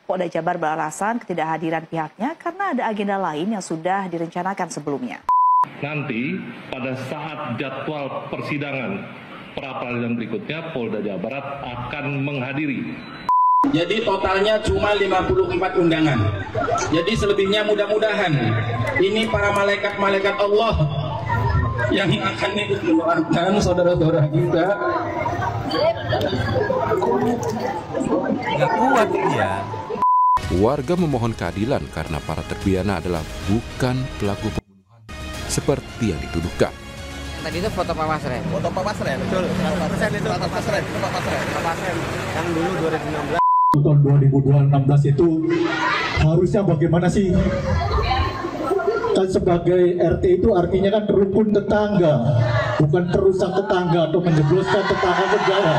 Polda Jabar beralasan ketidakhadiran pihaknya karena ada agenda lain yang sudah direncanakan sebelumnya. Nanti pada saat jadwal persidangan pra-peradilan berikutnya, Polda Jawa Barat akan menghadiri. Jadi totalnya cuma 54 undangan. Jadi selebihnya mudah-mudahan ini para malaikat-malaikat Allah yang akan ikut mendoakan saudara-saudara kita. Nggak kuat ya. Warga memohon keadilan karena para terpidana adalah bukan pelaku pembunuhan seperti yang dituduhkan. Tadi itu foto Pak Masren. Foto Pak Masren, betul. Pak Masren yang dulu 2016. Tahun 2016 itu harusnya bagaimana sih? Kan sebagai RT itu artinya kan rukun tetangga, bukan perusak tetangga atau menjebloskan tetangga penjara.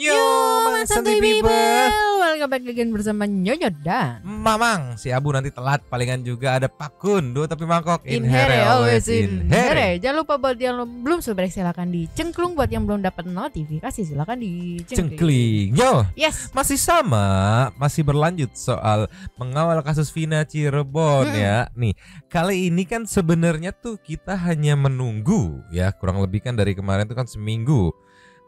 Yo, santuy people. Welcome back again bersama Nyonya dan Mamang, si Abu nanti telat. Palingan juga ada Pak Kundo tapi mangkok in here, always in here. Jangan lupa buat yang belum subscribe silakan dicengklung. Buat yang belum dapat notifikasi silakan dicengkling. Yo, yes. Masih sama, masih berlanjut soal mengawal kasus Vina Cirebon ya. Nih, kali ini kan sebenarnya tuh kita hanya menunggu ya, kurang lebih kan dari kemarin tuh kan seminggu.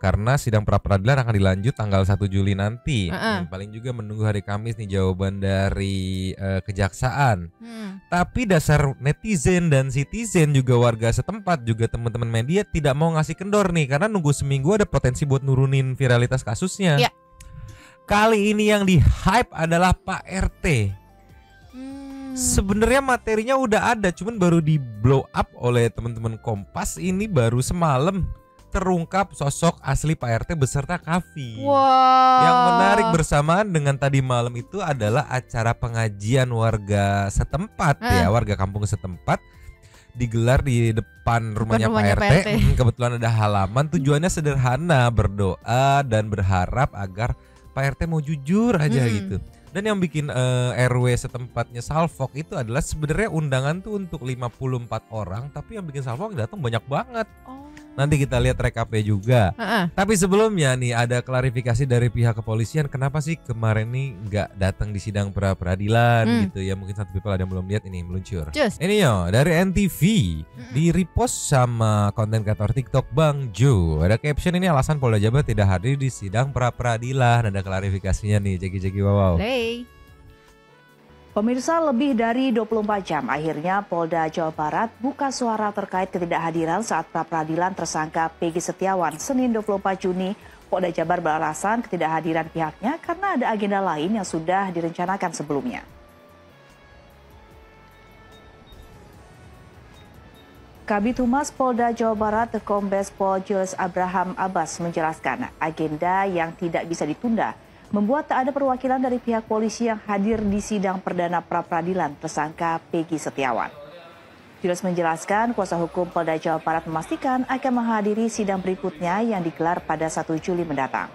Karena sidang pra-peradilan akan dilanjut tanggal 1 Juli nanti. Paling juga menunggu hari Kamis nih jawaban dari kejaksaan. Tapi dasar netizen dan citizen juga warga setempat juga teman-teman media tidak mau ngasih kendor nih, karena nunggu seminggu ada potensi buat nurunin viralitas kasusnya. Ya. Kali ini yang di-hype adalah Pak RT. Sebenarnya materinya udah ada, cuman baru di blow up oleh teman-teman Kompas ini baru semalam. Terungkap sosok asli Pak RT beserta Kavi. Wow. Yang menarik bersamaan dengan tadi malam itu adalah acara pengajian warga setempat ya, warga kampung setempat digelar di depan rumahnya Pak RT. Kebetulan ada halaman, tujuannya sederhana, berdoa dan berharap agar Pak RT mau jujur aja gitu. Dan yang bikin RW setempatnya salfok itu adalah sebenarnya undangan tuh untuk 54 orang, tapi yang bikin salfok datang banyak banget. Nanti kita lihat rekapnya juga. Tapi sebelumnya nih ada klarifikasi dari pihak kepolisian, kenapa sih kemarin nih nggak datang di sidang pra peradilan gitu ya. Mungkin satu people ada yang belum lihat, ini meluncur. Ini yo dari NTV di repost sama konten kreator TikTok Bang Jo. Ada caption ini, alasan Polda Jabar tidak hadir di sidang pra peradilan. Ada klarifikasinya nih, Jeki wow. Pemirsa, lebih dari 24 jam akhirnya Polda Jawa Barat buka suara terkait ketidakhadiran saat pra-peradilan tersangka Peggy Setiawan. Senin 24 Juni, Polda Jabar beralasan ketidakhadiran pihaknya karena ada agenda lain yang sudah direncanakan sebelumnya. Kabid Humas Polda Jawa Barat, Kombes Pol Jules Abraham Abbas menjelaskan agenda yang tidak bisa ditunda membuat tak ada perwakilan dari pihak polisi yang hadir di sidang perdana pra-peradilan tersangka Peggy Setiawan. Jules menjelaskan kuasa hukum Polda Jawa Barat memastikan akan menghadiri sidang berikutnya yang digelar pada 1 Juli mendatang.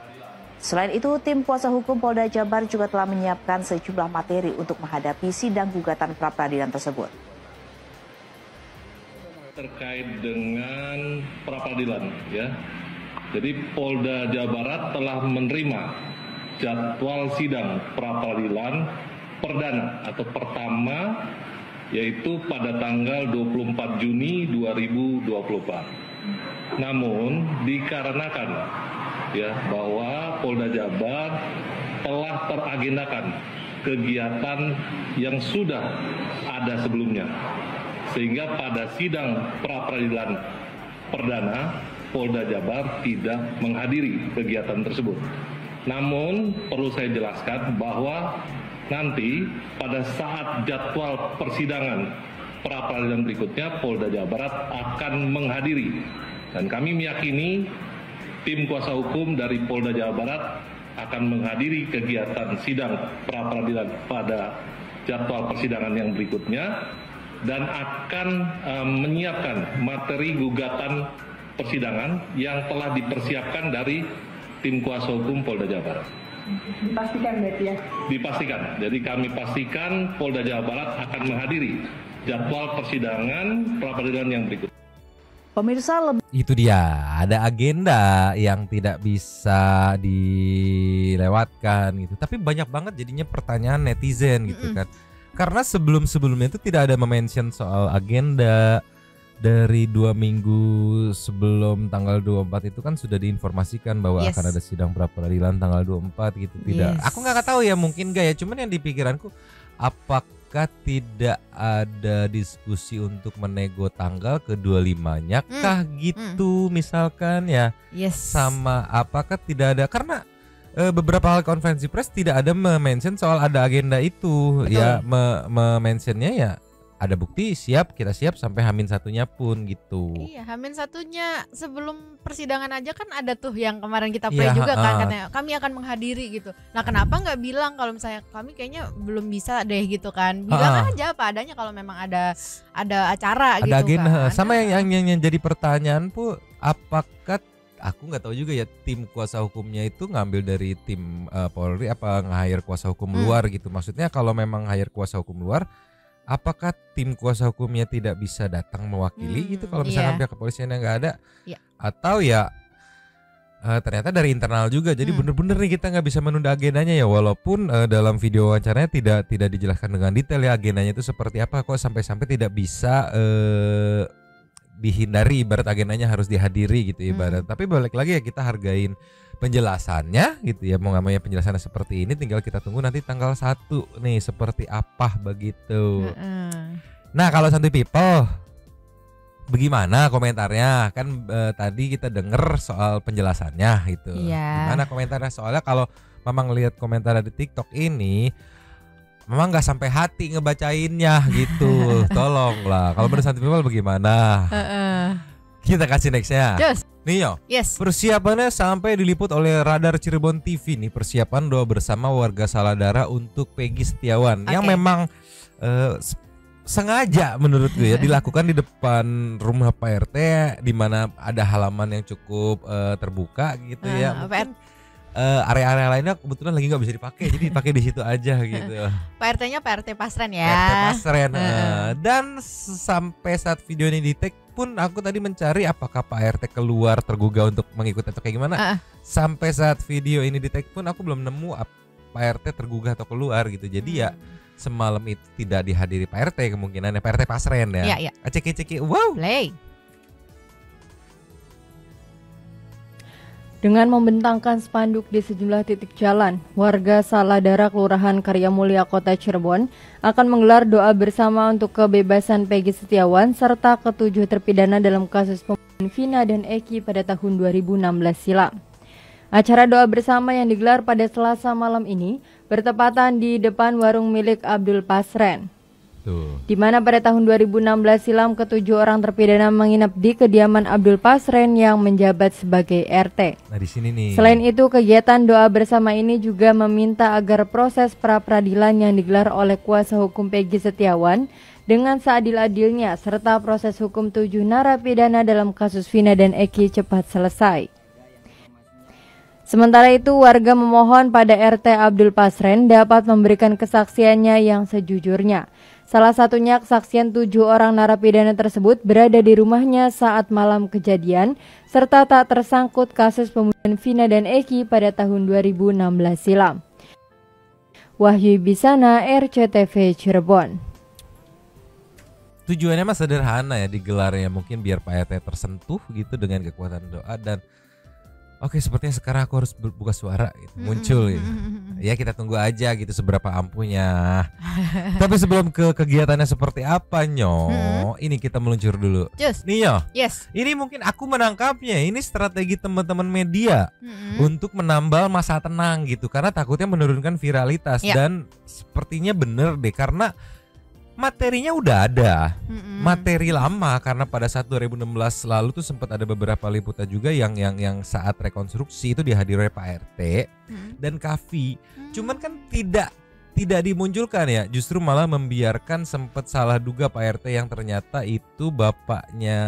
Selain itu, tim kuasa hukum Polda Jabar juga telah menyiapkan sejumlah materi untuk menghadapi sidang gugatan pra-peradilan tersebut. Terkait dengan pra-peradilan ya. Jadi Polda Jawa Barat telah menerima jadwal sidang pra-peradilan perdana atau pertama, yaitu pada tanggal 24 Juni 2024. Namun dikarenakan ya bahwa Polda Jabar telah teragendakan kegiatan yang sudah ada sebelumnya, sehingga pada sidang pra-peradilan perdana Polda Jabar tidak menghadiri kegiatan tersebut. Namun perlu saya jelaskan bahwa nanti pada saat jadwal persidangan pra-peradilan berikutnya Polda Jawa Barat akan menghadiri, dan kami meyakini tim kuasa hukum dari Polda Jawa Barat akan menghadiri kegiatan sidang pra-peradilan pada jadwal persidangan yang berikutnya dan akan menyiapkan materi gugatan persidangan yang telah dipersiapkan dari tim kuasa hukum Polda Jawa Barat. Dipastikan berarti ya? Dipastikan. Jadi kami pastikan Polda Jawa Barat akan menghadiri jadwal persidangan pra-peradilan yang berikut. Pemirsa, itu dia, ada agenda yang tidak bisa dilewatkan gitu. Tapi banyak banget jadinya pertanyaan netizen gitu kan. Karena sebelumnya itu tidak ada mention soal agenda. Dari 2 minggu sebelum tanggal 24 itu kan sudah diinformasikan bahwa akan ada sidang pra-peradilan tanggal 24 gitu. Tidak, aku nggak tahu ya, mungkin gak ya. Cuman yang di pikiranku, apakah tidak ada diskusi untuk menego tanggal ke-25-nya kah gitu misalkan ya. Sama apakah tidak ada, karena beberapa hal konferensi pers tidak ada mention soal ada agenda itu. Betul. Ya mentionnya ya ada bukti siap, kita siap sampai H-1-nya pun gitu. Iya, H-1-nya sebelum persidangan aja kan ada tuh yang kemarin kita play juga kan, katanya kami akan menghadiri gitu. Nah, kenapa nggak bilang kalau misalnya kami kayaknya belum bisa deh gitu kan? Bilang aja apa adanya kalau memang ada acara ada gitu agenda. kan. Sama yang jadi pertanyaan pun, apakah aku nggak tahu juga ya, tim kuasa hukumnya itu ngambil dari tim Polri apa nge-hire kuasa hukum luar gitu. Maksudnya kalau memang hire kuasa hukum luar, apakah tim kuasa hukumnya tidak bisa datang mewakili gitu kalau misalnya pihak kepolisian yang nggak ada, atau ya ternyata dari internal juga. Jadi bener-bener nih kita nggak bisa menunda agendanya ya, walaupun dalam video wawancaranya tidak dijelaskan dengan detail ya agendanya itu seperti apa, kok sampai-sampai tidak bisa dihindari, ibarat agendanya harus dihadiri gitu ibarat. Tapi balik lagi ya, kita hargain penjelasannya gitu ya, mau nggak mau ya penjelasannya seperti ini, tinggal kita tunggu nanti tanggal 1 nih seperti apa begitu. Nah kalau Santuy People bagaimana komentarnya, kan tadi kita denger soal penjelasannya gitu. Gimana komentarnya, soalnya kalau memang lihat komentar di TikTok ini memang nggak sampai hati ngebacainnya gitu. Tolonglah, kalau menurut Santuy People bagaimana? Kita kasih nextnya. Nio, persiapannya sampai diliput oleh Radar Cirebon TV nih, persiapan doa bersama warga Saladara untuk Peggy Setiawan yang memang sengaja menurut gue ya dilakukan di depan rumah Pak RT, di mana ada halaman yang cukup terbuka gitu ya. Mungkin area-area lainnya kebetulan lagi nggak bisa dipakai, jadi dipakai di situ aja gitu. Pak RT-nya Pak RT Pasren ya. Pak RT Pasren. Dan sampai saat video ini di-tag pun aku tadi mencari apakah Pak RT keluar tergugah untuk mengikuti atau kayak gimana. Sampai saat video ini di-tag pun aku belum nemu Pak RT tergugah atau keluar gitu. Jadi ya semalam itu tidak dihadiri Pak RT kemungkinannya, Pak RT Pasren ya. Iya. Ceki wow. Play. Dengan membentangkan spanduk di sejumlah titik jalan, warga Saladara Kelurahan Karyamulya Kota Cirebon akan menggelar doa bersama untuk kebebasan Peggy Setiawan serta ketujuh terpidana dalam kasus pembunuhan Vina dan Eki pada tahun 2016 silam. Acara doa bersama yang digelar pada Selasa malam ini bertepatan di depan warung milik Abdul Pasren, di mana pada tahun 2016 silam ketujuh orang terpidana menginap di kediaman Abdul Pasren yang menjabat sebagai RT. Nah, di sini nih. Selain itu, kegiatan doa bersama ini juga meminta agar proses pra-peradilan yang digelar oleh kuasa hukum Peggy Setiawan dengan seadil-adilnya serta proses hukum 7 narapidana dalam kasus Vina dan Eki cepat selesai. Sementara itu, warga memohon pada RT Abdul Pasren dapat memberikan kesaksiannya yang sejujurnya. Salah satunya kesaksian 7 orang narapidana tersebut berada di rumahnya saat malam kejadian, serta tak tersangkut kasus pembunuhan Vina dan Eki pada tahun 2016 silam. Wahyu Bisana, RCTV Cirebon. Tujuannya mah sederhana ya digelarnya, mungkin biar Pak RT tersentuh gitu dengan kekuatan doa. Dan oke, sepertinya sekarang aku harus buka suara gitu, muncul gitu. Ya kita tunggu aja gitu seberapa ampuhnya. Tapi sebelum ke kegiatannya seperti apa ini kita meluncur dulu. Nio, ini mungkin aku menangkapnya ini strategi teman-teman media untuk menambal masa tenang gitu, karena takutnya menurunkan viralitas. Dan sepertinya bener deh, karena materinya udah ada, materi lama, karena pada saat 2016 lalu tuh sempat ada beberapa liputan juga yang saat rekonstruksi itu dihadiri oleh Pak RT dan Kavi. Cuman kan tidak dimunculkan ya, justru malah membiarkan sempat salah duga Pak RT yang ternyata itu bapaknya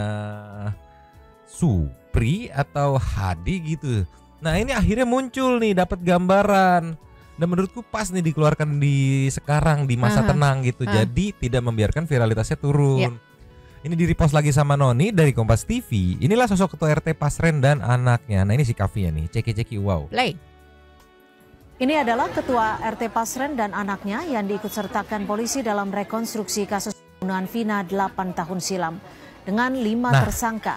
Supri atau Hadi gitu. Nah ini akhirnya muncul nih, dapat gambaran Dan menurutku pas nih dikeluarkan di sekarang di masa tenang gitu. Jadi tidak membiarkan viralitasnya turun. Ini di-repost lagi sama Noni dari Kompas TV. Inilah sosok ketua RT Pasren dan anaknya. Nah ini si Kavinya nih, ceki-ceki wow. Play. Ini adalah ketua RT Pasren dan anaknya yang diikutsertakan polisi dalam rekonstruksi kasus pembunuhan Vina 8 tahun silam. Dengan 5 tersangka.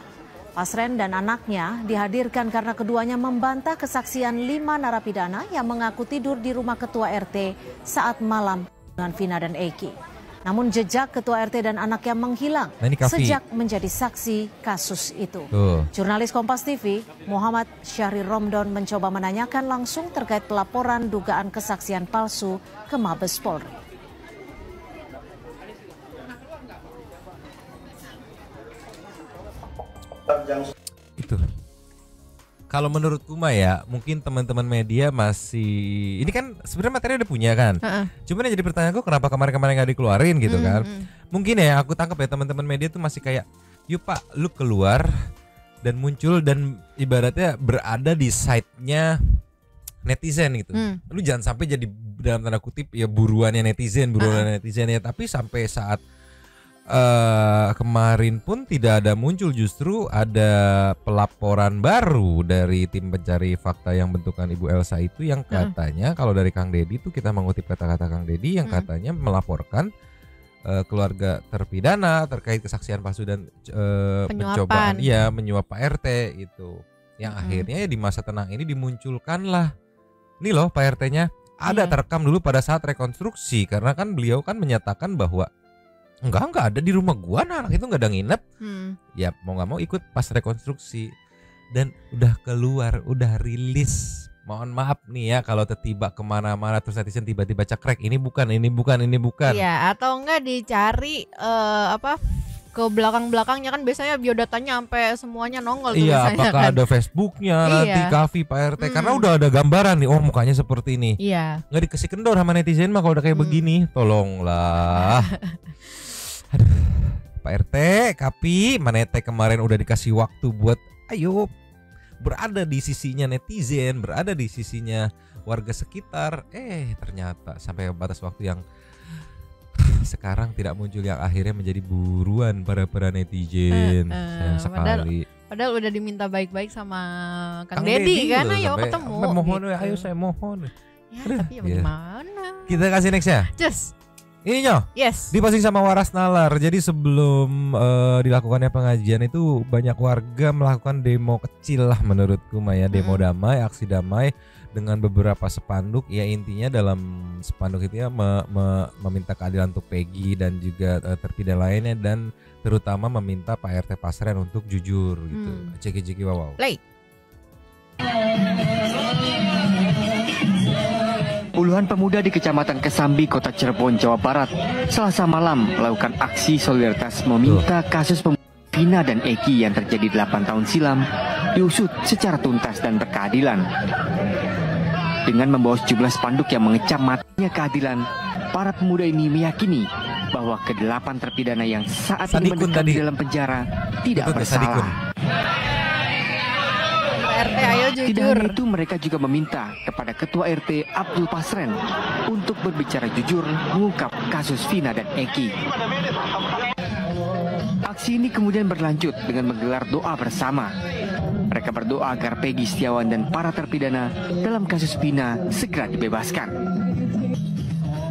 Pasren dan anaknya dihadirkan karena keduanya membantah kesaksian 5 narapidana yang mengaku tidur di rumah ketua RT saat malam pembunuhan Vina dan Eki. Namun jejak ketua RT dan anaknya menghilang sejak menjadi saksi kasus itu. Jurnalis Kompas TV Muhammad Syahrir Romdon mencoba menanyakan langsung terkait pelaporan dugaan kesaksian palsu ke Mabes Polri. Itu. Kalau menurutku mah ya, mungkin teman-teman media masih, ini kan sebenarnya materi udah punya kan. Cuman yang jadi pertanyaanku kenapa kemarin-kemarin nggak dikeluarin gitu kan? Mungkin ya aku tangkap ya teman-teman media tuh masih kayak, yuk Pak, lu keluar dan muncul dan ibaratnya berada di side-nya netizen gitu. Lu jangan sampai jadi dalam tanda kutip ya buruannya netizen ya. Tapi sampai saat kemarin pun tidak ada muncul, justru ada pelaporan baru dari tim pencari fakta yang bentukan Ibu Elsa itu yang katanya kalau dari Kang Deddy itu kita mengutip kata-kata Kang Deddy yang katanya melaporkan keluarga terpidana terkait kesaksian palsu dan pencobaan menyuap Pak RT itu. Yang akhirnya ya di masa tenang ini dimunculkanlah. Ini loh Pak RT-nya ada terekam dulu pada saat rekonstruksi karena kan beliau kan menyatakan bahwa enggak ada di rumah gua, anak itu enggak ada nginep. Ya mau nggak mau ikut pas rekonstruksi dan udah keluar, udah rilis. Mohon maaf nih ya kalau tiba kemana-mana terus netizen tiba-tiba cekrek ini bukan. Iya, atau enggak dicari ke belakang-belakangnya kan biasanya biodatanya sampai semuanya nongol tuh. Iya, apakah kan ada Facebooknya nanti Kavi Pak RT karena udah ada gambaran nih, oh mukanya seperti ini. Iya. Nggak dikasih kendor sama netizen mah kalau udah kayak begini, tolonglah. Aduh, Pak RT, Kapi, Manete kemarin udah dikasih waktu buat ayo berada di sisinya netizen, berada di sisinya warga sekitar. Ternyata sampai batas waktu yang sekarang tidak muncul yang akhirnya menjadi buruan para netizen. Sayang sekali. Padahal udah diminta baik-baik sama Kang Deddy kan, ayo ketemu. Mohon, ayo saya mohon. Ya, tapi ya bagaimana? Kita kasih next ya. Just. Ininya, diposting sama Waras Nalar. Jadi sebelum dilakukannya pengajian itu banyak warga melakukan demo kecil lah menurutku Maya, demo damai, aksi damai dengan beberapa spanduk. Ya intinya dalam spanduk itu ya meminta keadilan untuk Peggy dan juga terpidana lainnya dan terutama meminta Pak RT Pasren untuk jujur gitu. Ceki wow. Play. Puluhan pemuda di Kecamatan Kesambi, Kota Cirebon, Jawa Barat, Selasa malam melakukan aksi solidaritas meminta kasus pembunuhan Vina dan Eki yang terjadi 8 tahun silam diusut secara tuntas dan berkeadilan. Dengan membawa sejumlah spanduk yang mengecam matinya keadilan, para pemuda ini meyakini bahwa ke-8 terpidana yang saat ini mendekam di dalam penjara tidak bersalah. RT ayo jujur. Tidak hanya itu, mereka juga meminta kepada Ketua RT Abdul Pasren untuk berbicara jujur mengungkap kasus Vina dan Eki. Aksi ini kemudian berlanjut dengan menggelar doa bersama. Mereka berdoa agar Peggy Setiawan dan para terpidana dalam kasus Vina segera dibebaskan.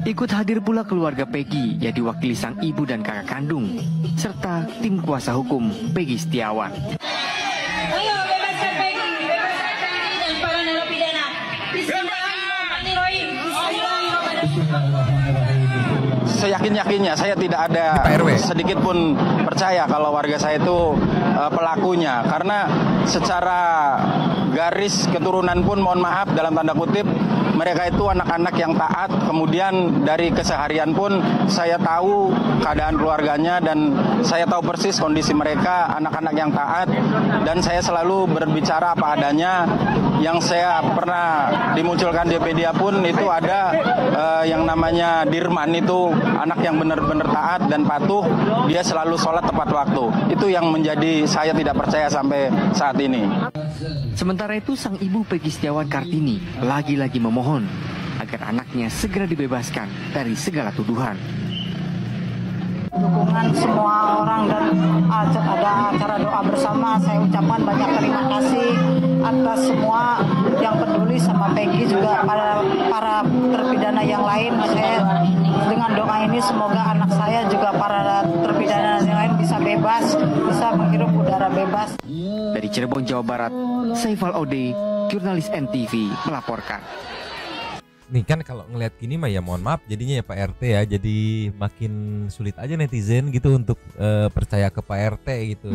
Ikut hadir pula keluarga Peggy yang diwakili sang ibu dan kakak kandung serta tim kuasa hukum Peggy Setiawan. Seyakin-yakinnya saya tidak ada sedikit pun percaya kalau warga saya itu pelakunya, karena secara garis keturunan pun mohon maaf dalam tanda kutip mereka itu anak-anak yang taat. Kemudian dari keseharian pun saya tahu keadaan keluarganya dan saya tahu persis kondisi mereka, anak-anak yang taat, dan saya selalu berbicara apa adanya. Yang saya pernah dimunculkan di media pun itu ada yang namanya Dirman, itu anak yang benar-benar taat dan patuh, dia selalu sholat tepat waktu. Itu yang menjadi saya tidak percaya sampai saat ini. Sementara itu sang ibu Peggy Setiawan Kartini lagi-lagi memohon agar agar anaknya segera dibebaskan dari segala tuduhan. Dukungan semua orang dan ada acara doa bersama. Saya ucapkan banyak terima kasih atas semua yang peduli sama Peggy, juga para terpidana yang lain. Saya dengan doa ini semoga anak saya juga para terpidana yang lain bisa bebas, bisa menghirup udara bebas. Dari Cirebon, Jawa Barat, Saifal Ode, jurnalis NTV melaporkan. Nih kan kalau ngelihat gini mah ya mohon maaf jadinya ya Pak RT ya, jadi makin sulit aja netizen gitu untuk percaya ke Pak RT gitu.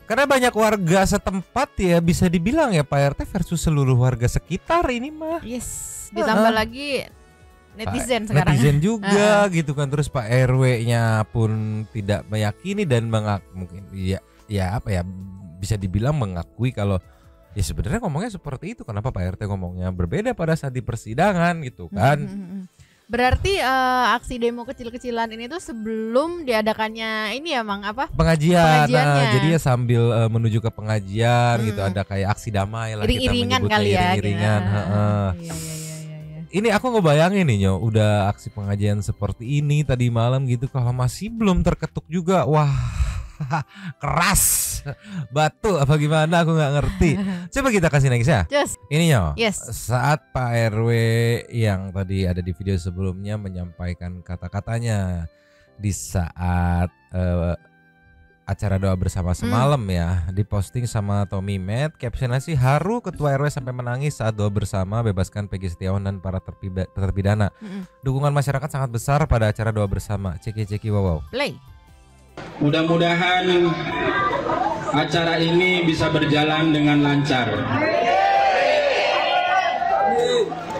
Karena banyak warga setempat ya bisa dibilang ya Pak RT versus seluruh warga sekitar ini mah. Yes, ditambah lagi netizen sekarang. Netizen juga gitu kan, terus Pak RW-nya pun tidak meyakini dan mungkin ya apa ya bisa dibilang mengakui kalau ya sebenarnya ngomongnya seperti itu. Kenapa Pak RT ngomongnya berbeda pada saat di persidangan gitu kan? Berarti aksi demo kecil-kecilan ini tuh sebelum diadakannya ini ya Mang apa? Pengajian. Nah, jadi ya sambil menuju ke pengajian gitu ada kayak aksi damai lah kita menyebutnya, kali ya. Iring-iringan. Iya. Ini aku ngebayangin nih Nyo, udah aksi pengajian seperti ini tadi malam gitu, kalau masih belum terketuk juga, wah keras batu apa gimana aku nggak ngerti. Coba kita kasih next ya. Ini Nyo, saat Pak RW yang tadi ada di video sebelumnya menyampaikan kata-katanya di saat acara doa bersama semalam ya, diposting sama Tommy Med, captionnya sih haru ketua RW sampai menangis saat doa bersama bebaskan Peggy Setiawan dan para terpidana. Dukungan masyarakat sangat besar pada acara doa bersama. Ceki wow. Play. Mudah-mudahan acara ini bisa berjalan dengan lancar.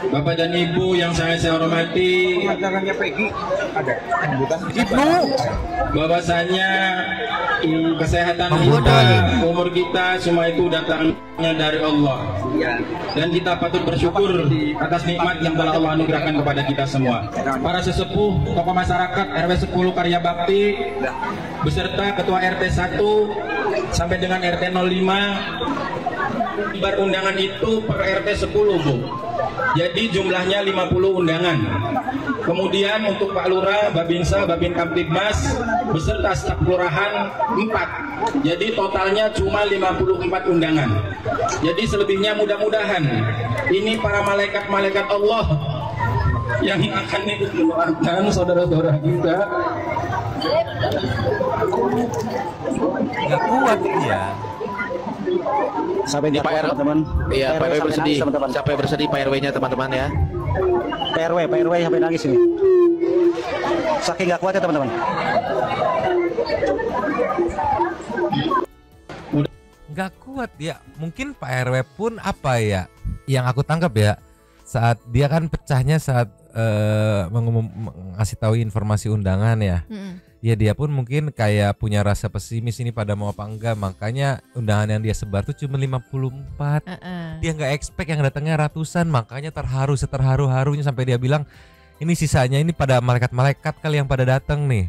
Bapak dan Ibu yang saya hormati, bahwasanya kesehatan kita, umur kita, semua itu datangnya dari Allah. Dan kita patut bersyukur atas nikmat yang telah Allah anugerahkan kepada kita semua. Para sesepuh, tokoh masyarakat RW 10 Karya Bakti beserta Ketua RT 1 sampai dengan RT 05, undangan itu per RT 10 Bu. Jadi jumlahnya 50 undangan. Kemudian untuk Pak Lurah, Babinsa, Babin Kamtibmas beserta staf kelurahan 4. Jadi totalnya cuma 54 undangan. Jadi selebihnya mudah-mudahan ini para malaikat-malaikat Allah yang akan ikut mendoakan saudara-saudara kita. Nggak kuat ya. Sampai di Pak RW teman-teman. Iya, Pak RW bersedih. Sampai bersedih Pak RW-nya teman-teman ya. Pak RW sampai nangis ini. Saking nggak kuatnya teman-teman. Nggak kuat ya. Mungkin Pak RW pun apa ya? Yang aku tangkap ya, saat dia kan pecahnya saat ngasih tahu informasi undangan ya. Ya dia pun mungkin kayak punya rasa pesimis ini pada mau apa enggak, makanya undangan yang dia sebar tuh cuma 54. Dia nggak expect yang datangnya ratusan, makanya terharu seterharu-harunya sampai dia bilang ini sisanya ini pada malaikat-malaikat kali yang pada datang nih.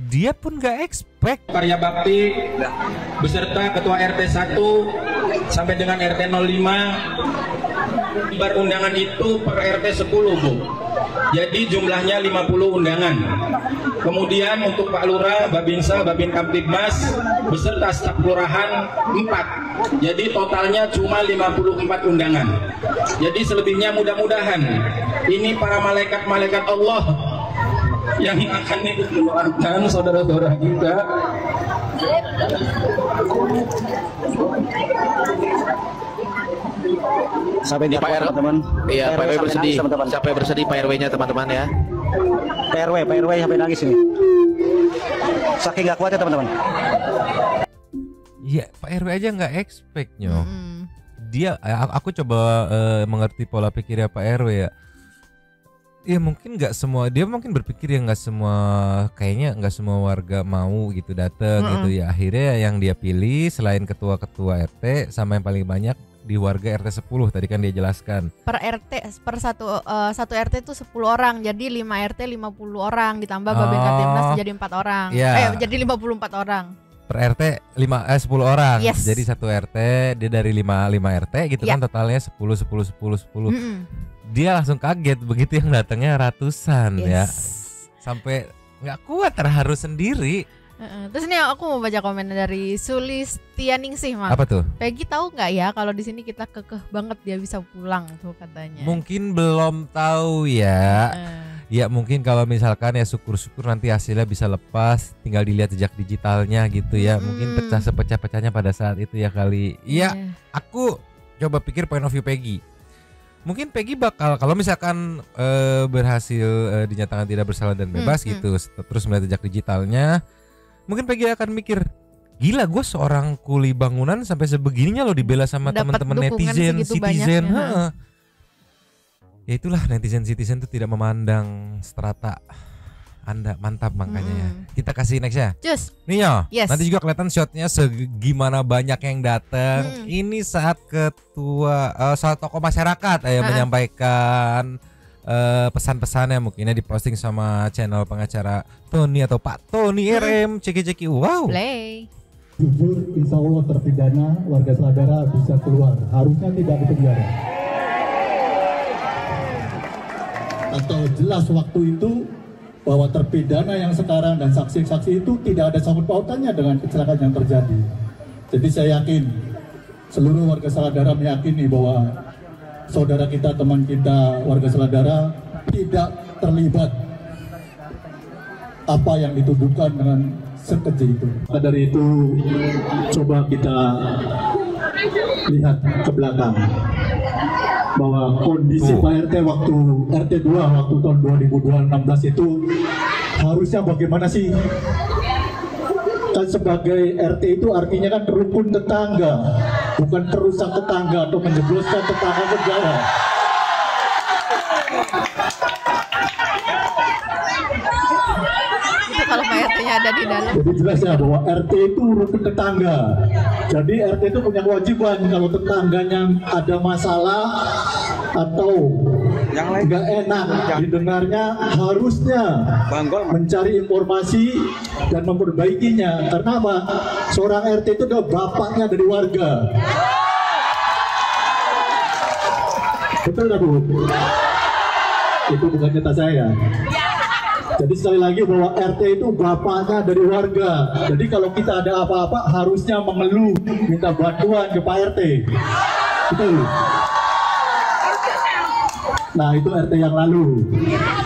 Dia pun nggak expect. Karya Bakti beserta Ketua RT 1 sampai dengan RT 05, undangan itu per RT 10 Bu. Jadi jumlahnya 50 undangan. Kemudian untuk Pak Lurah, Babinsa, Babin Kamtibmas beserta staf kelurahan 4. Jadi totalnya cuma 54 undangan. Jadi selebihnya mudah-mudahan ini para malaikat-malaikat Allah yang akan ikut mendoakan saudara-saudara kita. Sampai di Pak RW teman-teman. Iya, Pak RW bersedih. Sampai bersedih Pak RW-nya teman-teman ya. Pak RW sampai nangis ini. Saking nggak kuatnya teman-teman. Iya, Pak RW aja nggak expect Nyo. Dia, aku coba mengerti pola pikirnya Pak RW ya. Ya mungkin nggak semua, dia mungkin berpikir ya nggak semua, kayaknya nggak semua warga mau gitu datang gitu ya. Akhirnya yang dia pilih selain ketua-ketua RT sama yang paling banyak di warga RT 10 tadi kan dia jelaskan. Per RT, per satu RT itu 10 orang, jadi 5 RT 50 orang ditambah Babin Kamtibmas jadi 4 orang. Jadi 54 orang. Per RT 10 orang. Yes. Jadi satu RT dia dari 5 RT gitu kan, totalnya 10. dia langsung kaget begitu yang datangnya ratusan ya. Sampai nggak kuat, terharu sendiri. Terus nih aku mau baca komen dari Sulistianingsih, Mak. Apa tuh? Peggy tahu nggak ya kalau di sini kita kekeh banget dia bisa pulang tuh katanya. Mungkin belum tahu ya. Ya mungkin kalau misalkan ya syukur-syukur nanti hasilnya bisa lepas, tinggal dilihat jejak digitalnya gitu ya. Mungkin pecah sepecah-pecahnya pada saat itu ya kali. Iya, aku coba pikir point of view Peggy. Mungkin Peggy bakal kalau misalkan berhasil dinyatakan tidak bersalah dan bebas gitu, terus melihat jejak digitalnya, mungkin Peggy akan mikir, gila gue seorang kuli bangunan sampai sebegininya loh dibela sama teman-teman netizen, citizen. Ya itulah netizen itu tidak memandang strata Anda, mantap makanya ya. Kita kasih next ya. Cus. Nih ya, nanti juga kelihatan shotnya segimana banyak yang datang. Ini saat saat tokoh masyarakat menyampaikan pesan-pesannya, mungkinnya diposting sama channel pengacara Tony atau Pak Tony RM ceki-ceki. Wow. Play. Jujur, insya Allah terpidana warga Saladara bisa keluar, harusnya tidak dipenjara. Atau jelas waktu itu bahwa terpidana yang sekarang dan saksi-saksi itu tidak ada sangkut pautannya dengan kecelakaan yang terjadi. Jadi saya yakin seluruh warga Saladara meyakini bahwa saudara kita, teman kita, warga Saladara tidak terlibat apa yang dituduhkan dengan sekeji itu. Maka dari itu coba kita lihat ke belakang bahwa kondisi Pak RT waktu RT 2 waktu tahun 2016 itu harusnya bagaimana sih? Kan sebagai RT itu artinya kan rukun tetangga, bukan perusak tetangga atau menjebloskan tetangga penjara. Itu kalau Pak RT-nya ada di dalam. Jadi jelas ya bahwa RT itu rukun tetangga. Jadi RT itu punya kewajiban kalau tetangganya ada masalah atau yang nggak enak didengarnya, harusnya mencari informasi dan memperbaikinya. Karena apa? Seorang RT itu adalah bapaknya dari warga. Betul nggak Bu? Itu bukan kata saya. Jadi sekali lagi bahwa RT itu bapaknya dari warga. Jadi kalau kita ada apa-apa harusnya mengeluh, minta bantuan ke Pak RT. Betul. Nah itu RT yang lalu.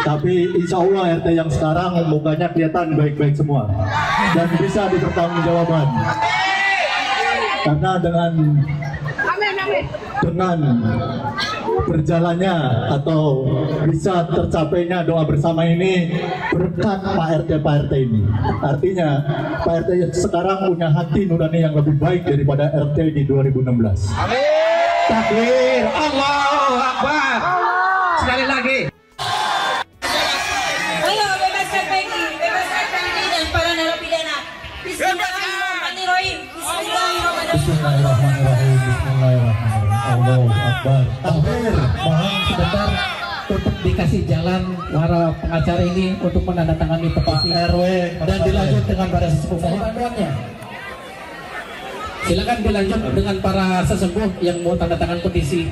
Tapi insya Allah RT yang sekarang mukanya kelihatan baik-baik semua dan bisa dipertanggungjawabkan. Karena dengan berjalannya atau bisa tercapainya doa bersama ini berkat Pak RT ini. Artinya Pak RT sekarang punya hati nurani yang lebih baik daripada RT di 2016. Amin. Takbir, Allahu Akbar. Sekali lagi. Ayo bebaskan Peggy dan para narapidana. Bismillahirrahmanirrahim. Bismillahirrahmanirrahim. Allahu Akbar. Takbir. Mohon sebentar untuk dikasih jalan para pengacara ini untuk menandatangani petisi RW dan dilanjut dengan para sesepuh. Mohon bantuannya. Silakan dilanjut dengan para sesepuh yang mau tanda tangan petisi.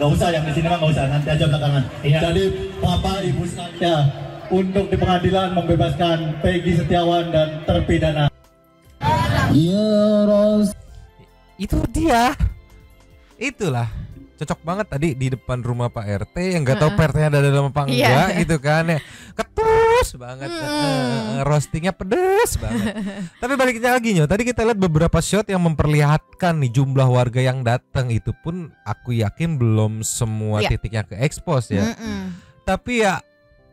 Gak usah, yang di sini mah gak usah, nanti aja belakangan. Iya. Jadi Bapak Ibu sekalian, untuk di pengadilan membebaskan Peggy Setiawan dan terpidana. Itu dia. Itulah cocok banget tadi di depan rumah Pak RT yang nggak tahu Pak RT-nya ada dalam apa enggak gitu kan ya, ketus banget, roastingnya pedes banget. Tapi baliknya lagi Nyo, tadi kita lihat beberapa shot yang memperlihatkan nih jumlah warga yang datang, itu pun aku yakin belum semua titiknya ke expose ya. Tapi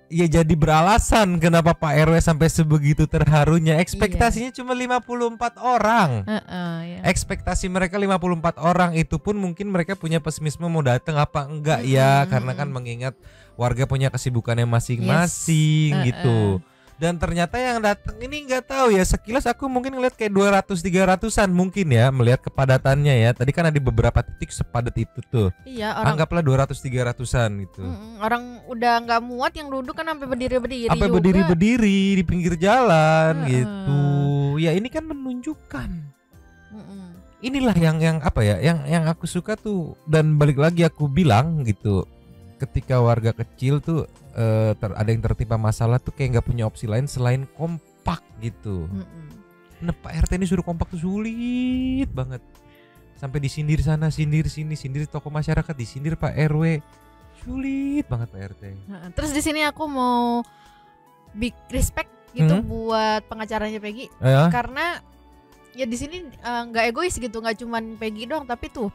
ya jadi beralasan kenapa Pak RW sampai sebegitu terharunya. Ekspektasinya cuma 54 orang. Ekspektasi mereka 54 orang, itu pun mungkin mereka punya pesimisme mau datang apa enggak ya, karena kan mengingat warga punya kesibukannya masing-masing gitu. Dan ternyata yang datang ini nggak tahu ya, sekilas aku mungkin ngeliat kayak 200-300an mungkin ya, melihat kepadatannya ya. Tadi kan ada beberapa titik sepadat itu tuh. Iya, orang anggaplah 200-300an gitu. Orang udah nggak muat yang duduk kan sampai berdiri-berdiri. Sampai berdiri-berdiri di pinggir jalan gitu. Ya ini kan menunjukkan. Inilah yang apa ya, yang aku suka tuh, dan balik lagi aku bilang gitu. ketika warga kecil tuh ada yang tertimpa masalah tuh kayak nggak punya opsi lain selain kompak gitu. Nah Pak RT ini suruh kompak tuh sulit banget. Sampai disindir sana, sindir sini, sindir tokoh masyarakat, disindir Pak RW. Sulit banget Pak RT. Terus di sini aku mau big respect gitu buat pengacaranya Peggy. Karena ya di sini nggak egois gitu, nggak cuman Peggy doang, tapi tuh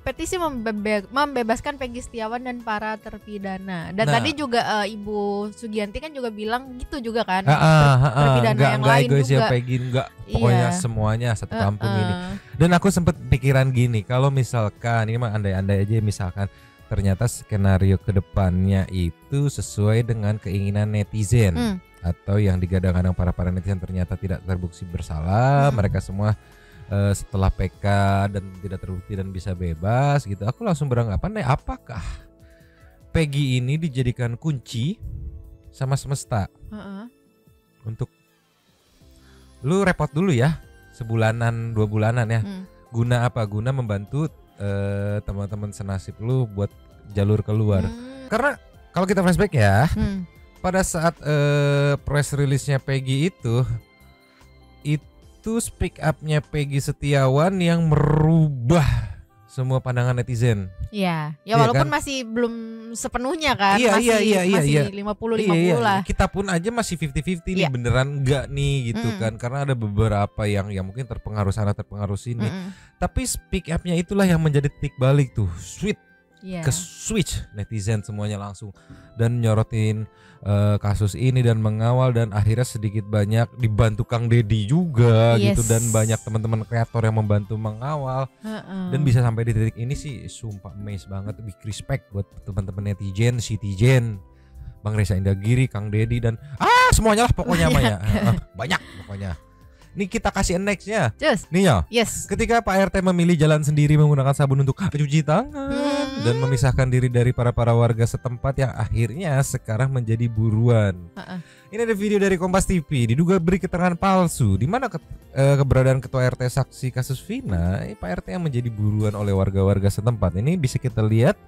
petisi membebaskan Peggy Setiawan dan para terpidana. Dan tadi juga Ibu Sugianti kan juga bilang gitu juga kan. Terpidana yang lain egois juga. Ya, Peggy enggak, pokoknya semuanya satu kampung ini. Dan aku sempat pikiran gini, kalau misalkan ini mah andai-andai aja, misalkan ternyata skenario kedepannya itu sesuai dengan keinginan netizen atau yang digadang-gadang para netizen ternyata tidak terbukti bersalah, mereka semua setelah PK dan tidak terbukti dan bisa bebas gitu. Aku langsung beranggapan apakah Peggy ini dijadikan kunci sama semesta untuk lu repot dulu ya sebulanan 2 bulanan ya. Guna apa? Guna membantu teman-teman senasib lu buat jalur keluar. Karena kalau kita flashback ya, pada saat press release-nya Peggy itu speak up-nya Peggy Setiawan yang merubah semua pandangan netizen. Iya, ya walaupun kan? Masih belum sepenuhnya kan, masih 50-50 lah. Kita pun aja masih 50-50 nih, beneran enggak nih gitu kan, karena ada beberapa yang mungkin terpengaruh sana terpengaruh sini. Tapi speak up-nya itulah yang menjadi titik balik tuh, ke switch netizen semuanya langsung dan nyorotin kasus ini dan mengawal, dan akhirnya sedikit banyak dibantu Kang Deddy juga gitu, dan banyak teman-teman kreator yang membantu mengawal dan bisa sampai di titik ini sih sumpah amazed banget. Big respect buat teman-teman netizen, citizen, Bang Reza Indagiri, Kang Deddy dan semuanya lah pokoknya Maya. Banyak pokoknya. Nih kita kasih nextnya. Nih ya. Ketika Pak RT memilih jalan sendiri menggunakan sabun untuk cuci tangan dan memisahkan diri dari para warga setempat yang akhirnya sekarang menjadi buruan. Ini ada video dari Kompas TV, diduga beri keterangan palsu di mana keberadaan ketua RT saksi kasus Vina, Pak RT yang menjadi buruan oleh warga-warga setempat. Ini bisa kita lihat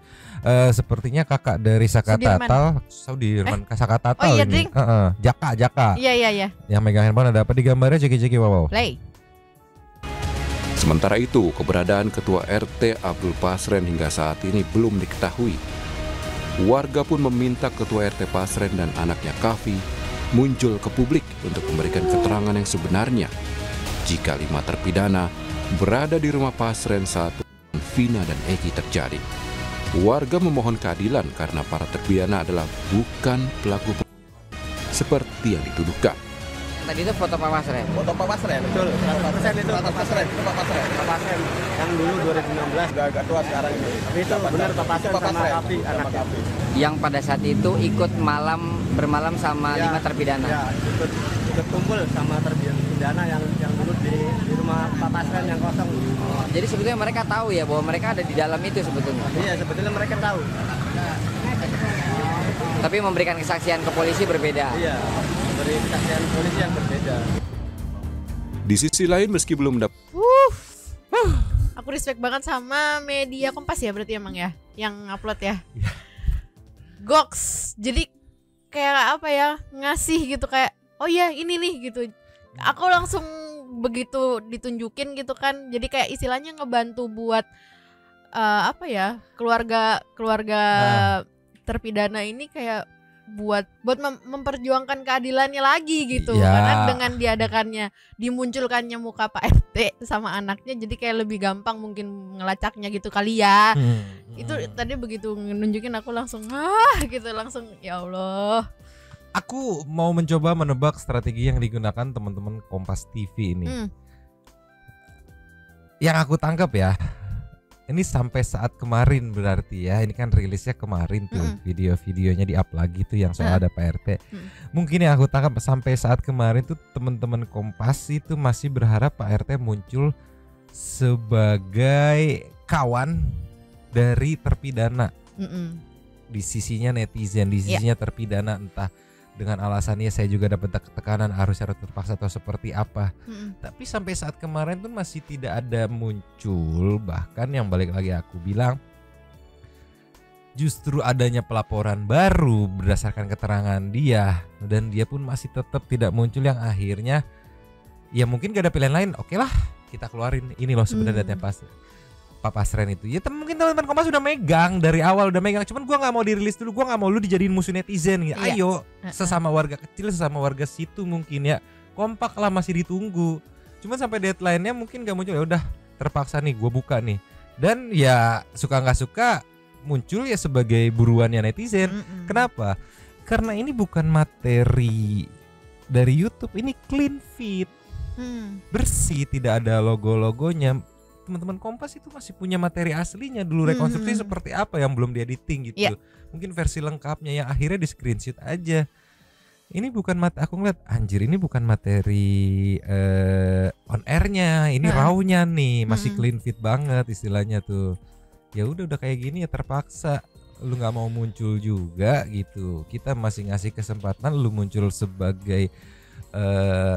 sepertinya kakak dari Sakatatal, Sudirman Sakatatal ini. Jaka. Iya. Yang megang handphone ada apa di gambarnya, ceki-ceki wow. Play. Sementara itu, keberadaan Ketua RT Abdul Pasren hingga saat ini belum diketahui. Warga pun meminta Ketua RT Pasren dan anaknya Kavi muncul ke publik untuk memberikan keterangan yang sebenarnya jika 5 terpidana berada di rumah Pasren saat Vina dan Eki terjadi. Warga memohon keadilan karena para terpidana adalah bukan pelaku seperti yang dituduhkan. Tadi itu foto Pak Pasren. Foto Pak Pasren, betul. 100% itu Pak Pasren. Itu Pak Pasren. Pak Pasren yang dulu 2016 agak tua sekarang ini. Tapi itu benar Pak Pasren sama Kavi, anak Kavi. Yang pada saat itu ikut bermalam sama 5 terpidana. Ya, ikut kumpul sama terpidana yang dulu di rumah Pak Pasren yang kosong. Jadi sebetulnya mereka tahu ya bahwa mereka ada di dalam itu sebetulnya. Iya, sebetulnya mereka tahu. Tapi memberikan kesaksian ke polisi berbeda. Iya. Kesaksian polisi yang berbeda. Di sisi lain meski belum Aku respect banget sama media Kompas ya berarti emang ya yang upload ya. Goks. Jadi kayak apa ya, ngasih gitu kayak oh ya ini nih gitu. Aku langsung begitu ditunjukin gitu kan. Jadi kayak istilahnya ngebantu buat apa ya, keluarga terpidana ini kayak buat memperjuangkan keadilannya lagi gitu. Karena dengan dimunculkannya muka Pak RT sama anaknya, jadi kayak lebih gampang mungkin ngelacaknya gitu kali ya. Itu tadi begitu nunjukin aku langsung gitu, langsung ya Allah. Aku mau mencoba menebak strategi yang digunakan teman-teman Kompas TV ini. Yang aku tangkap ya, ini sampai saat kemarin berarti ya, ini kan rilisnya kemarin tuh, video-videonya di-up lagi tuh yang soal ada Pak RT. Mungkin yang aku tangkap sampai saat kemarin tuh teman-teman Kompas itu masih berharap Pak RT muncul sebagai kawan dari terpidana. Di sisinya netizen, di sisinya terpidana, entah dengan alasannya saya juga dapat tekanan harus secara terpaksa atau seperti apa. Tapi sampai saat kemarin pun masih tidak ada muncul. Bahkan yang balik lagi aku bilang, justru adanya pelaporan baru berdasarkan keterangan dia dan dia pun masih tetap tidak muncul, yang akhirnya ya mungkin gak ada pilihan lain, oke lah kita keluarin ini loh sebenarnya datanya Pak Pasren itu. Ya mungkin teman-teman Kompas udah megang dari awal, udah megang, cuman gua nggak mau dirilis dulu, gua nggak mau lu dijadiin musuh netizen gitu. Ayo sesama warga kecil, sesama warga situ mungkin ya kompak lah, masih ditunggu. Cuman sampai deadline-nya mungkin gak muncul, ya udah terpaksa nih gua buka nih. Dan ya suka nggak suka muncul ya sebagai buruannya netizen. Kenapa? Karena ini bukan materi dari YouTube, ini clean feed, bersih, tidak ada logo-logonya. Teman-teman Kompas itu masih punya materi aslinya dulu, rekonstruksi seperti apa yang belum diediting gitu. Mungkin versi lengkapnya yang akhirnya di screenshot aja. Ini bukan aku ngeliat anjir, ini bukan materi on airnya, ini raw-nya nih, masih clean feed banget istilahnya tuh. Ya udah kayak gini ya terpaksa, lu nggak mau muncul juga gitu. Kita masih ngasih kesempatan lu muncul sebagai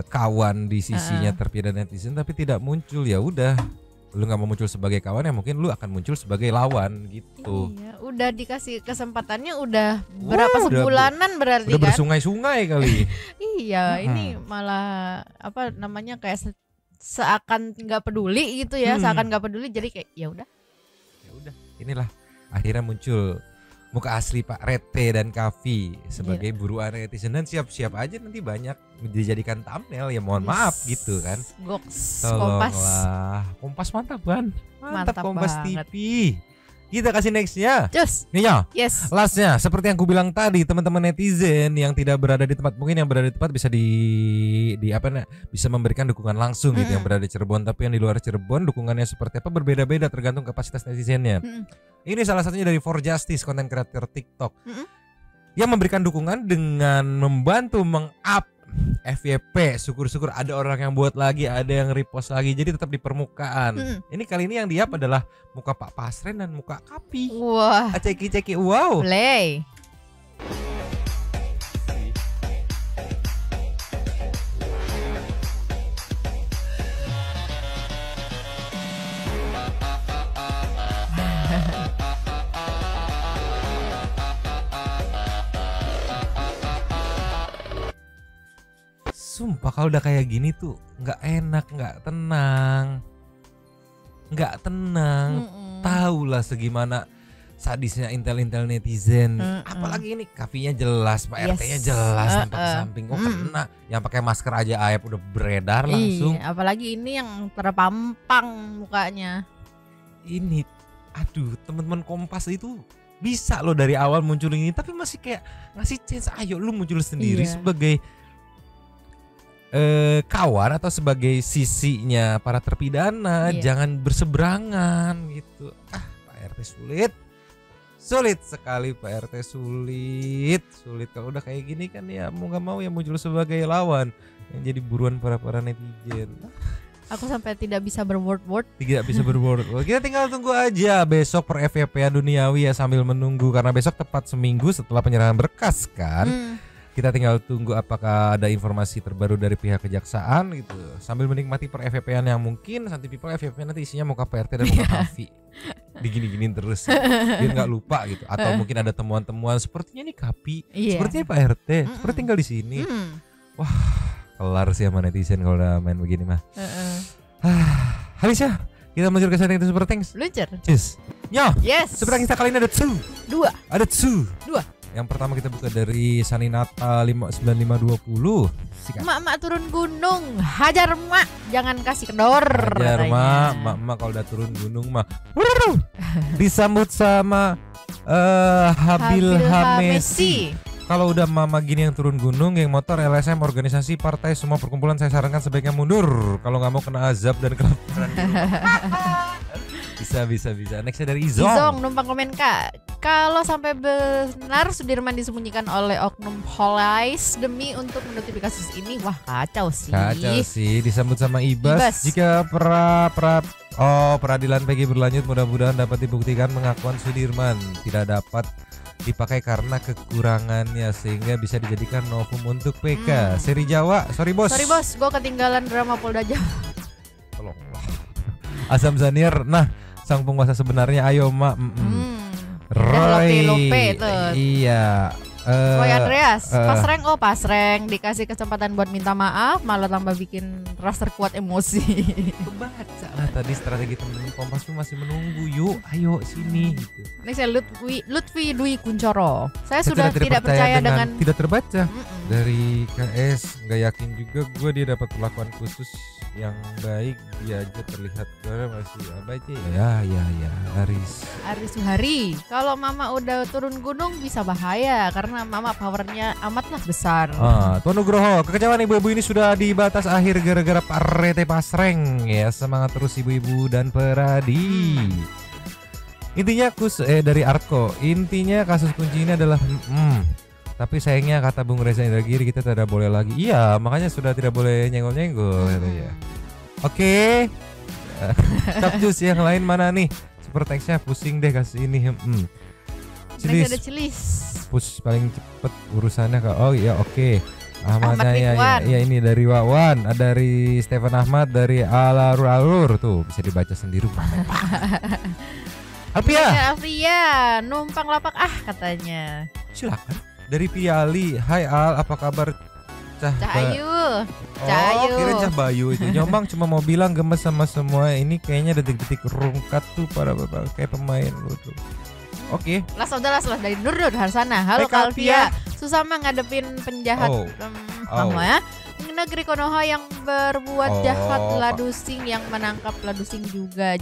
kawan di sisinya terpidana netizen, tapi tidak muncul, ya udah lu nggak mau muncul sebagai kawan ya mungkin lu akan muncul sebagai lawan gitu. Iya, udah dikasih kesempatannya udah berapa sebulanan berarti udah kan? Bersungai-sungai kali. Iya, ini malah apa namanya kayak seakan nggak peduli gitu ya, seakan nggak peduli, jadi kayak ya udah. Inilah akhirnya muncul muka asli Pak Rete dan Kavi sebagai buruan netizen, dan siap-siap aja nanti banyak dijadikan thumbnail, ya mohon maaf gitu kan. Tolonglah Kompas mantap kan, mantap Kompas banget. TV. Kita kasih nextnya. Nih ya. Lastnya seperti yang aku bilang tadi, teman-teman netizen yang tidak berada di tempat, mungkin yang berada di tempat bisa bisa memberikan dukungan langsung gitu, yang berada di Cirebon, tapi yang di luar Cirebon dukungannya seperti apa berbeda-beda tergantung kapasitas netizennya. Ini salah satunya dari For Justice, konten kreator TikTok, yang memberikan dukungan dengan membantu meng-up FYP. Syukur-syukur ada orang yang buat lagi, ada yang repost lagi, jadi tetap di permukaan. Ini kali ini yang di-up adalah muka Pak Pasren dan muka Kapi. Wah, ceki-ceki, wow. Play. Sumpah kalau udah kayak gini tuh nggak enak, nggak tenang. Tahu lah segimana sadisnya intel netizen. Apalagi ini Kafinya jelas, Pak RT-nya jelas tampak samping, kok kena. Yang pakai masker aja aib udah beredar langsung. Apalagi ini yang terpampang mukanya. Ini, aduh, teman-teman Kompas itu bisa loh dari awal muncul ini, tapi masih kayak ngasih chance, ayo lu muncul sendiri sebagai kawan atau sebagai sisinya para terpidana, jangan berseberangan gitu. Pak RT sulit sekali, Pak RT sulit. Kalau udah kayak gini kan ya mau nggak mau ya muncul sebagai lawan yang jadi buruan para netizen. Aku sampai tidak bisa berword-word. Kita tinggal tunggu aja besok per FYP duniawi ya, sambil menunggu karena besok tepat seminggu setelah penyerahan berkas kan. Kita tinggal tunggu apakah ada informasi terbaru dari pihak kejaksaan gitu. Sambil menikmati per FYP-an yang mungkin nanti people FYP nanti isinya muka PRT dan muka Kavi. Digini-giniin terus biar nggak lupa gitu. Atau mungkin ada temuan-temuan sepertinya nih Kavi, sepertinya Pak RT, seperti tinggal di sini. Wah, kelar sih sama netizen kalau udah main begini mah. Habis ya. Kita meluncur ke sana itu Super Thanks. Luncur. Cheers. Super Thanks kali ini ada 2. Ada 2. Yang pertama kita buka dari Saninata 9520. Mak turun gunung, hajar mak, jangan kasih kedor. Hajar mak kalau udah turun gunung mah. Disambut sama Habil Hamesi. Kalau udah mama gini yang turun gunung, geng motor, LSM, organisasi, partai, semua perkumpulan saya sarankan sebaiknya mundur. Kalau nggak mau kena azab dan kelaparan. Bisa. Nextnya dari Izong numpang komen Kak. Kalau sampai benar Sudirman disembunyikan oleh oknum Polais demi untuk menutupi kasus ini, wah kacau sih. Disambut sama Ibas. Jika peradilan PG berlanjut, mudah-mudahan dapat dibuktikan pengakuan Sudirman tidak dapat dipakai karena kekurangannya sehingga bisa dijadikan novum untuk PK. Seri Jawa, sorry bos, gue ketinggalan drama Polda Jawa. Tolonglah. Asam Zanir, nah sang penguasa sebenarnya, ayo mak. Lope tuh. Iya. Boy Andreas, pasreng dikasih kesempatan buat minta maaf, malah tambah bikin rasa kuat emosi. Kebaca. Nah, tadi strategi temen Kompas tuh masih menunggu, yuk, ayo sini gitu. Ini saya Lutfi Dwi Kuncoro. Saya sudah tidak percaya dengan tidak terbaca. dari KS. Nggak yakin juga gue dia dapat perlakuan khusus yang baik. Dia aja terlihat masih apa aja ya Aris Suhari. Kalau mama udah turun gunung bisa bahaya karena mama powernya amatlah besar. Tuan Nugroho, kekecewaan ibu-ibu ini sudah di batas akhir gara-gara Pak RT Pasreng ya. Semangat terus ibu-ibu dan Peradi. Intinya dari Artko, intinya kasus kunci ini adalah tapi sayangnya kata Bung Reza Indragiri kita tidak boleh lagi. Iya, makanya sudah tidak boleh nyenggol-nyenggol ya. Oke. Capcus yang lain mana nih? Super text-nya pusing deh kasih ini. Ada Cilis. Push paling cepet urusannya ke. Oh iya oke. Ahmadnya ya ini dari Wawan, dari Stefan Ahmad, dari Alur tuh bisa dibaca sendiri. Alfia, numpang lapak katanya. Silakan. Dari Piali, hai Al, apa kabar? Cahayu. Kira Cah Bayu itu. Nyombang cuma mau bilang gemes sama semua. Ini kayaknya detik-detik rungkat tuh para bapak kayak pemain lu tuh. Oke. Las dari Nur Harsana. Halo Alfia. Susah mah ngadepin penjahat ya. Negeri Konoha yang berbuat jahat Ladusing yang menangkap Ladusing juga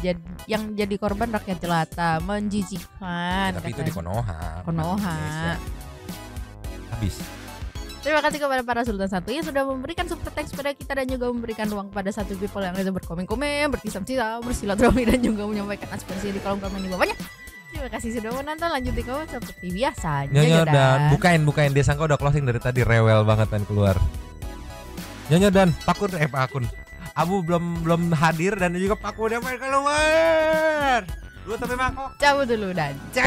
yang jadi korban rakyat jelata, menjijikan. Tapi itu di Konoha. Habis. Terima kasih kepada para Sultan Satu yang sudah memberikan super teks pada kita dan juga memberikan ruang pada satu people yang bisa berkomen-komen, bertisam-tisam, bersilaturahmi dan juga menyampaikan aspirasi di kolom komen di bawahnya. Terima kasih sudah menonton, lanjut di komen seperti biasa. Nyonya dan bukain dia sangka udah closing dari tadi, rewel banget kan keluar. Nyonya dan Pakun Abu belum hadir dan juga Pakun yang main keluar. Lu tapi mangkok. Cabut dulu dan ciao.